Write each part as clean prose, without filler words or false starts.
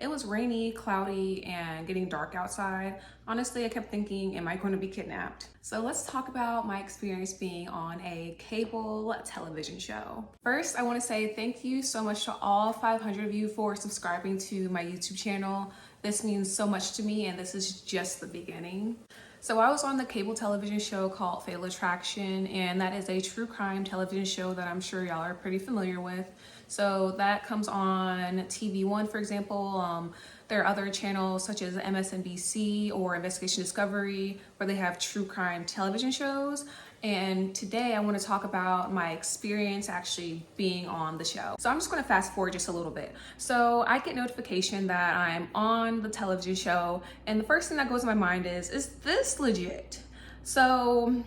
It was rainy, cloudy, and getting dark outside. Honestly, I kept thinking, am I going to be kidnapped? So let's talk about my experience being on a cable television show. First, I want to say thank you so much to all 500 of you for subscribing to my YouTube channel. This means so much to me, and this is just the beginning. So I was on the cable television show called Fatal Attraction, and that is a true crime television show that I'm sure y'all are pretty familiar with. So that comes on TV1, for example. There are other channels such as MSNBC or Investigation Discovery where they have true crime television shows. And today I want to talk about my experience actually being on the show. So I'm just going to fast forward just a little bit. So I get notification that I'm on the television show, and the first thing that goes in my mind is this legit? So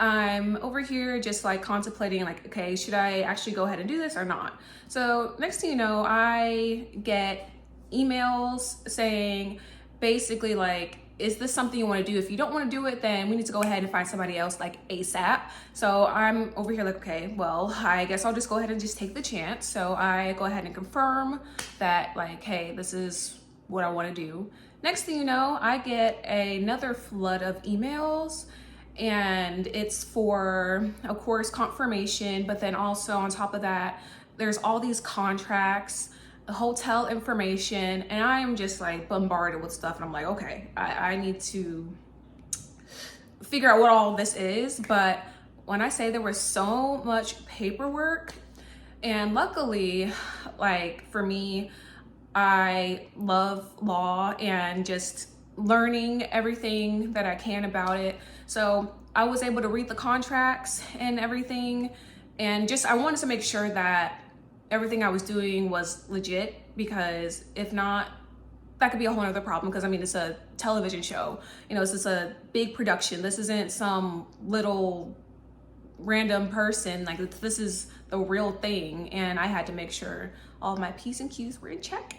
I'm over here just like contemplating like, okay, should I actually go ahead and do this or not? So next thing you know, I get emails saying basically like, is this something you want to do? If you don't want to do it, then we need to go ahead and find somebody else like ASAP. So I'm over here like, okay, well, I guess I'll just go ahead and just take the chance. So I go ahead and confirm that like, hey, this is what I want to do. Next thing you know, I get another flood of emails, and it's for, of course, confirmation, but then also on top of that, there's all these contracts, hotel information, and I am just like bombarded with stuff, and I'm like, okay, I need to figure out what all this is. But when I say there was so much paperwork, and luckily, like for me, I love law and just learning everything that I can about it. So I was able to read the contracts and everything, and just I wanted to make sure that everything I was doing was legit, because if not, that could be a whole other problem. Because I mean, it's a television show, you know, this is a big production. This isn't some little random person. Like, this is the real thing, and I had to make sure all of my P's and Q's were in check.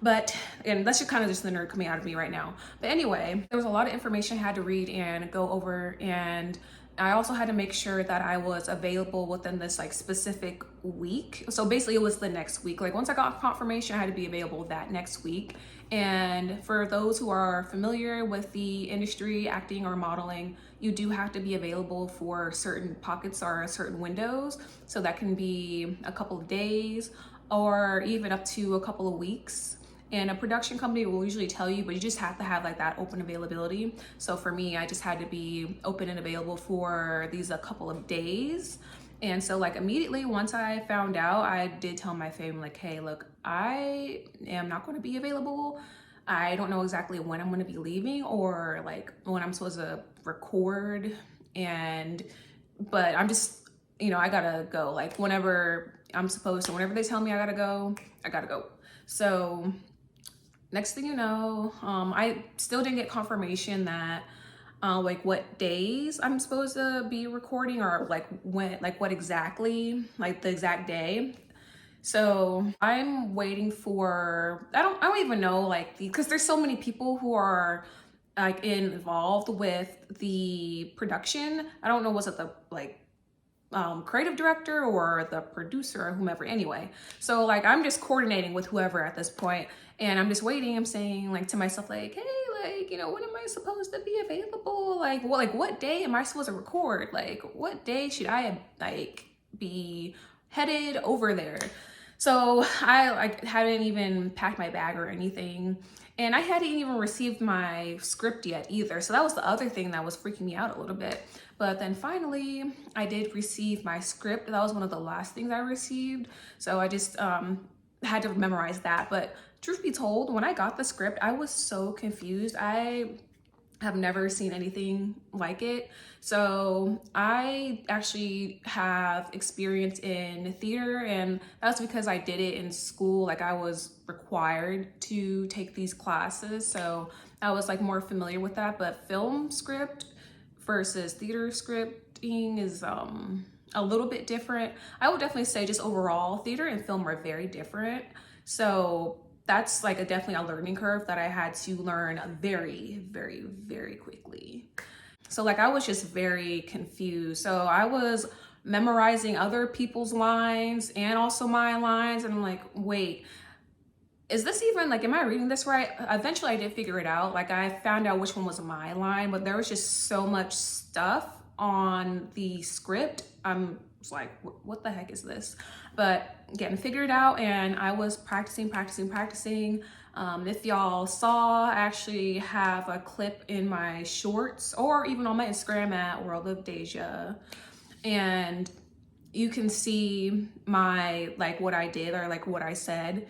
But, and that's just kind of just the nerd coming out of me right now. But anyway, there was a lot of information I had to read and go over, and I also had to make sure that I was available within this like specific week. So basically it was the next week. Like once I got confirmation, I had to be available that next week. And for those who are familiar with the industry, acting or modeling, you do have to be available for certain pockets or certain windows. So that can be a couple of days or even up to a couple of weeks. And a production company will usually tell you, but you just have to have like that open availability. So for me, I just had to be open and available for these a couple of days. And so like immediately once I found out, I did tell my family like, hey, look, I am not going to be available. I don't know exactly when I'm going to be leaving or like when I'm supposed to record. But I'm just, you know, I gotta go like whenever I'm supposed to, whenever they tell me I gotta go, I gotta go. So next thing you know, I still didn't get confirmation that like what days I'm supposed to be recording, or like when, like what exactly, like the exact day. So I'm waiting for, I don't even know, like, because there's so many people who are like involved with the production. I don't know, was it the like creative director or the producer or whomever, anyway. So like I'm just coordinating with whoever at this point, and I'm just waiting. I'm saying like to myself like, hey, like, you know, when am I supposed to be available? Like what day am I supposed to record? Like what day should I like be headed over there? So I like hadn't even packed my bag or anything, and I hadn't even received my script yet either. So that was the other thing that was freaking me out a little bit. But then finally, I did receive my script. That was one of the last things I received. So I just had to memorize that. But truth be told, when I got the script, I was so confused. I have never seen anything like it. So I actually have experience in theater, and that's because I did it in school. Like I was required to take these classes. So I was like more familiar with that. But film script versus theater scripting is a little bit different. I would definitely say just overall theater and film are very different. So that's like definitely a learning curve that I had to learn very, very, very quickly. So like I was just very confused. So I was memorizing other people's lines and also my lines, and I'm like, wait, is this even like, am I reading this right? Eventually I did figure it out. Like I found out which one was my line, but there was just so much stuff on the script. I'm was like, what the heck is this? But getting figured out, and I was practicing. If y'all saw, I actually have a clip in my shorts or even on my Instagram at World of Deja. And you can see my, like what I did or like what I said.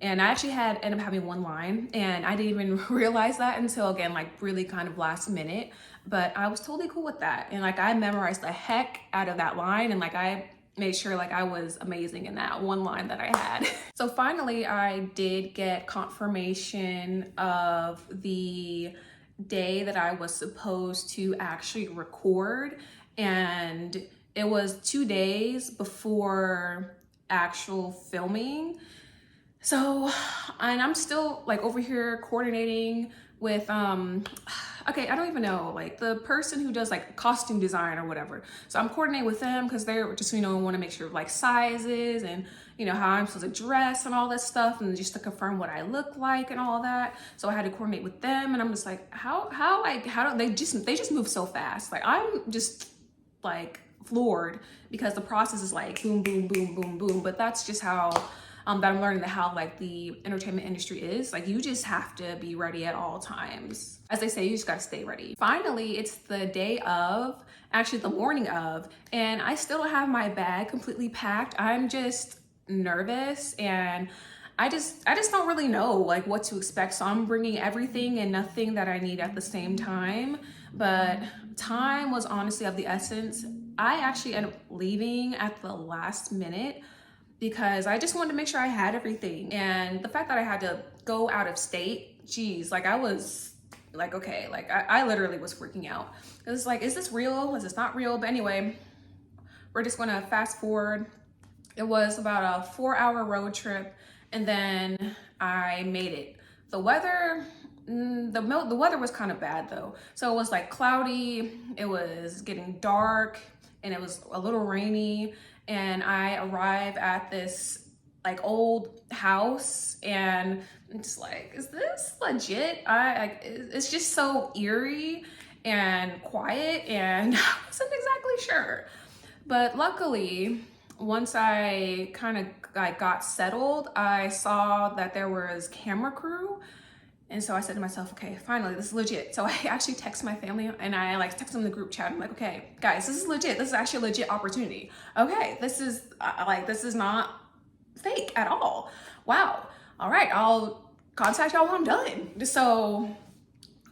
And I actually ended up having one line, and I didn't even realize that until, again, like really kind of last minute. But I was totally cool with that. And like I memorized the heck out of that line, and like I made sure like I was amazing in that one line that I had. So finally I did get confirmation of the day that I was supposed to actually record, and it was 2 days before actual filming. So, and I'm still like over here coordinating with okay, I don't even know, like the person who does like costume design or whatever. So I'm coordinating with them because they're just, want to make sure of like sizes and how I'm supposed to dress and all that stuff, and just to confirm what I look like and all that. So I had to coordinate with them, and I'm just like, how do they just move so fast? Like I'm just like floored because the process is like boom, boom, boom, boom, boom. But that's just how that I'm learning how like the entertainment industry is. Like you just have to be ready at all times. As they say, you just gotta stay ready. Finally, it's the day of, actually the morning of, and I still don't have my bag completely packed. I'm just nervous, and I just don't really know like what to expect. So I'm bringing everything and nothing that I need at the same time. But time was honestly of the essence. I actually ended up leaving at the last minute because I just wanted to make sure I had everything. And the fact that I had to go out of state, geez, like I was like, okay, like I literally was freaking out. It was like, is this real? Is this not real? But anyway, we're just gonna fast forward. It was about a 4-hour road trip, and then I made it. The weather, the weather was kind of bad though. So it was like cloudy, it was getting dark, and it was a little rainy. And I arrive at this like old house, and I'm just like, is this legit? It's just so eerie and quiet, and I wasn't exactly sure. But luckily, once I kind of like got settled, I saw that there was camera crew. And so I said to myself, okay, finally, this is legit. So I actually texted my family, and I like texted them in the group chat. I'm like, okay, guys, this is legit. This is actually a legit opportunity. Okay, this is this is not fake at all. Wow. All right, I'll contact y'all when I'm done. So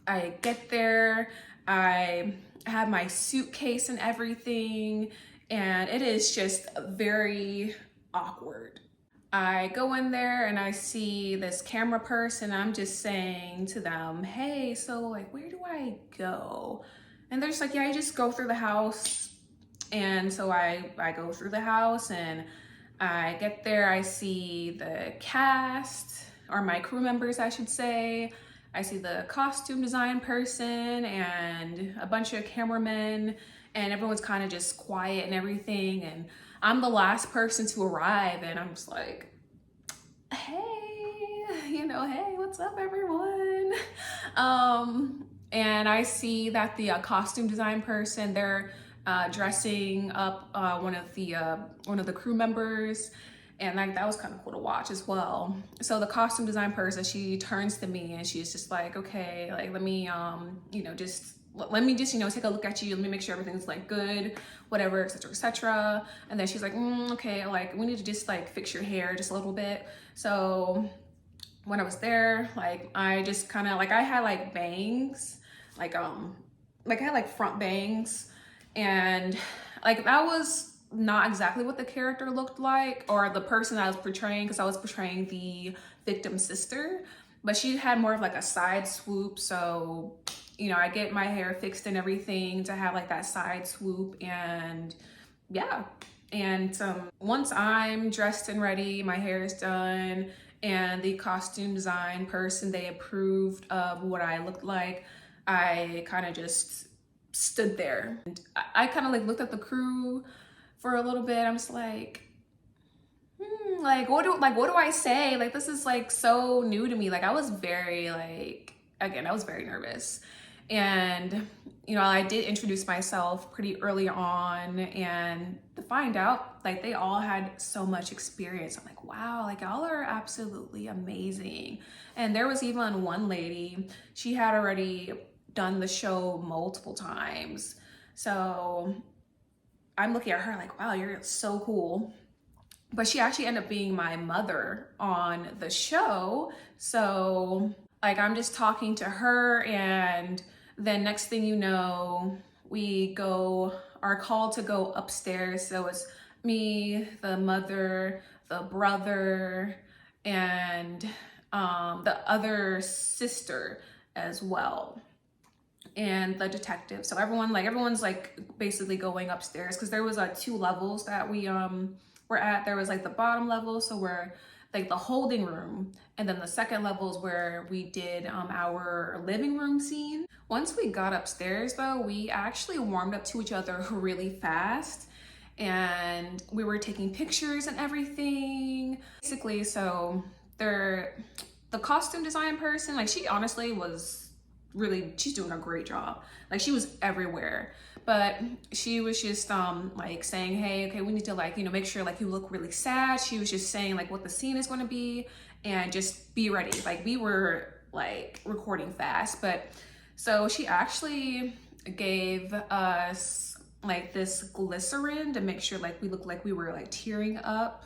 I get there, I have my suitcase and everything, and it is just very awkward. I go in there and I see this camera person. I'm just saying to them, hey, so like, where do I go? And they're just like, yeah, you just go through the house. And so I go through the house, and I get there, I see the cast, or my crew members, I should say. I see the costume design person and a bunch of cameramen, and everyone's kind of just quiet and everything. And I'm the last person to arrive, and I'm just like, hey, hey, what's up, everyone? And I see that the costume design person, they're dressing up one of the crew members, and like that was kind of cool to watch as well. So the costume design person, she turns to me and she's just like, okay, like let me let me just take a look at you, let me make sure everything's like good, whatever, etc, etc. And then she's like, okay, like we need to just like fix your hair just a little bit. So when I was there, like I just kind of like, I had like bangs, like I had like front bangs, and like that was not exactly what the character looked like, or the person I was portraying, because I was portraying the victim's sister, but she had more of like a side swoop. So I get my hair fixed and everything to have like that side swoop, and yeah. And once I'm dressed and ready, my hair is done, and the costume design person, they approved of what I looked like, I kind of just stood there. And I kind of like looked at the crew for a little bit. I'm just like, like what do I say? Like this is like so new to me. Like I was very like, again, I was very nervous. And you know, I did introduce myself pretty early on, and to find out like they all had so much experience. I'm like, wow, like y'all are absolutely amazing. And there was even one lady, she had already done the show multiple times. So I'm looking at her like, wow, you're so cool. But she actually ended up being my mother on the show. So like I'm just talking to her, and then next thing you know, we are called to go upstairs. So it's me, the mother, the brother, and the other sister as well, and the detective. So everyone's like basically going upstairs, because there was two levels that we were at. There was like the bottom level, so we're like the holding room, and then the second level is where we did our living room scene. Once we got upstairs though, we actually warmed up to each other really fast, and we were taking pictures and everything. Basically, so the costume design person, like she honestly was really, she's doing a great job. Like she was everywhere, but she was just like saying, hey, okay, we need to like, you know, make sure like you look really sad. She was just saying like what the scene is going to be, and just be ready. Like we were like recording fast, but so she actually gave us like this glycerin to make sure like we looked like we were like tearing up.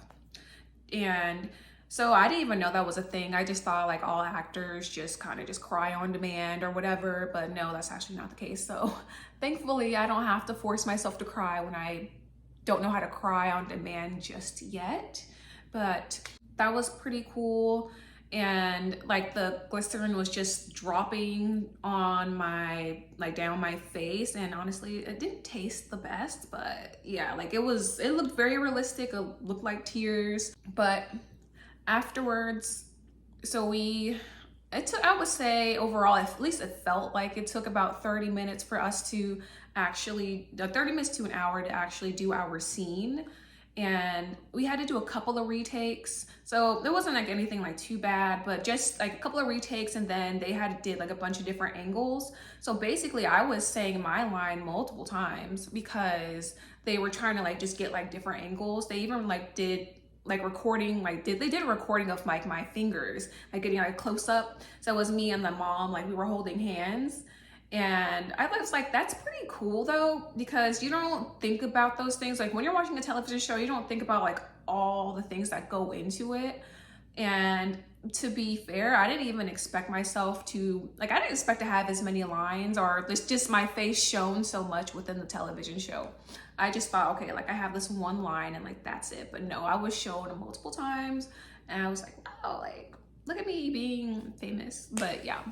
And so I didn't even know that was a thing. I just thought like all actors just kind of just cry on demand or whatever, but no, that's actually not the case. So thankfully I don't have to force myself to cry when I don't know how to cry on demand just yet. But that was pretty cool. And like the glycerin was just dropping on my, like down my face, and honestly it didn't taste the best, but yeah, like it looked very realistic. It looked like tears. But afterwards, so I would say overall, at least it felt like it took about 30 minutes for us to actually, 30 minutes to an hour to actually do our scene. And we had to do a couple of retakes. So there wasn't like anything like too bad, but just like a couple of retakes, and then they did like a bunch of different angles. So basically I was saying my line multiple times because they were trying to like just get like different angles. They even like did like recording, like they did a recording of like my fingers, like getting like close up. So it was me and the mom, like we were holding hands. And I was like, that's pretty cool though, because you don't think about those things. Like when you're watching a television show, you don't think about like all the things that go into it. And to be fair, I didn't even expect myself to, like, I didn't expect to have as many lines or just my face shown so much within the television show. I just thought, okay, like I have this one line and like that's it. But no, I was shown multiple times, and I was like, wow, like look at me being famous. But yeah.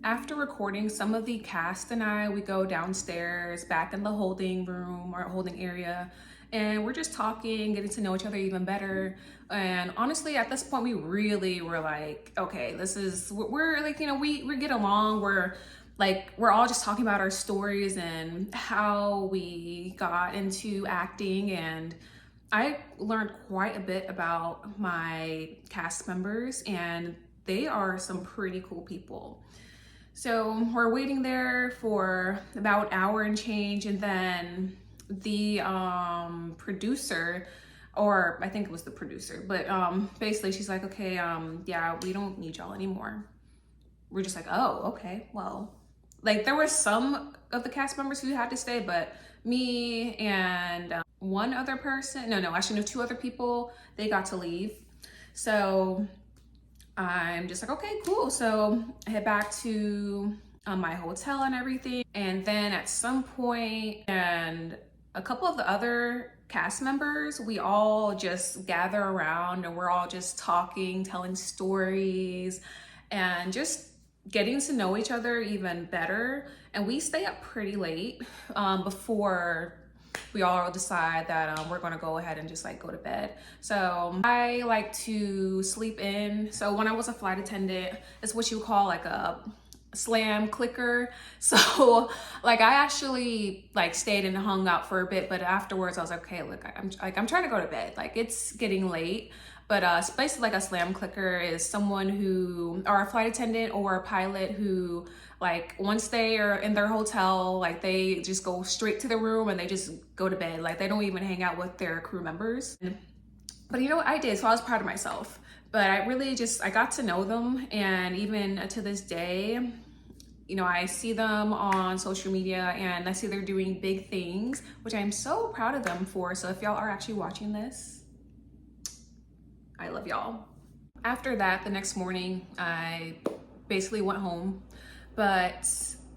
After recording, some of the cast and we go downstairs back in the holding room or holding area, and we're just talking, getting to know each other even better. And honestly, at this point, we really were like, okay, we're like, you know, we get along. We're all just talking about our stories and how we got into acting. And I learned quite a bit about my cast members, and they are some pretty cool people. So we're waiting there for about an hour and change, and then the producer, or I think it was the producer, but basically she's like, okay, yeah, we don't need y'all anymore. We're just like, oh, okay, well, like there were some of the cast members who had to stay, but me and one other person, actually no, two other people, they got to leave. So I'm just like, okay, cool. So I head back to my hotel and everything. And then at some point, and a couple of the other cast members, we all just gather around, and we're all just talking, telling stories, and just getting to know each other even better. And we stay up pretty late before we all decide that we're gonna go ahead and just like go to bed. So I like to sleep in. So when I was a flight attendant, it's what you call like a slam clicker. So like I actually like stayed and hung out for a bit, but afterwards I was like, okay, look, I'm trying to go to bed. Like it's getting late. But it's basically like a slam clicker is someone who, or a flight attendant or a pilot who, like, once they are in their hotel, like they just go straight to the room and they just go to bed. Like they don't even hang out with their crew members. But you know what I did, so I was proud of myself. But I got to know them, and even to this day, you know, I see them on social media and I see they're doing big things, which I'm so proud of them for. So if y'all are actually watching this, I love y'all. After that, the next morning, I basically went home. But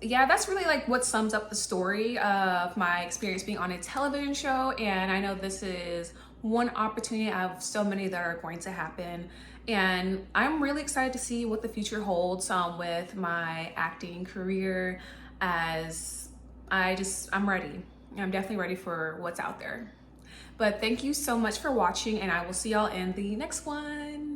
yeah, that's really like what sums up the story of my experience being on a television show. And I know this is one opportunity out of so many that are going to happen. And I'm really excited to see what the future holds with my acting career, as I'm ready. I'm definitely ready for what's out there. But thank you so much for watching, and I will see y'all in the next one.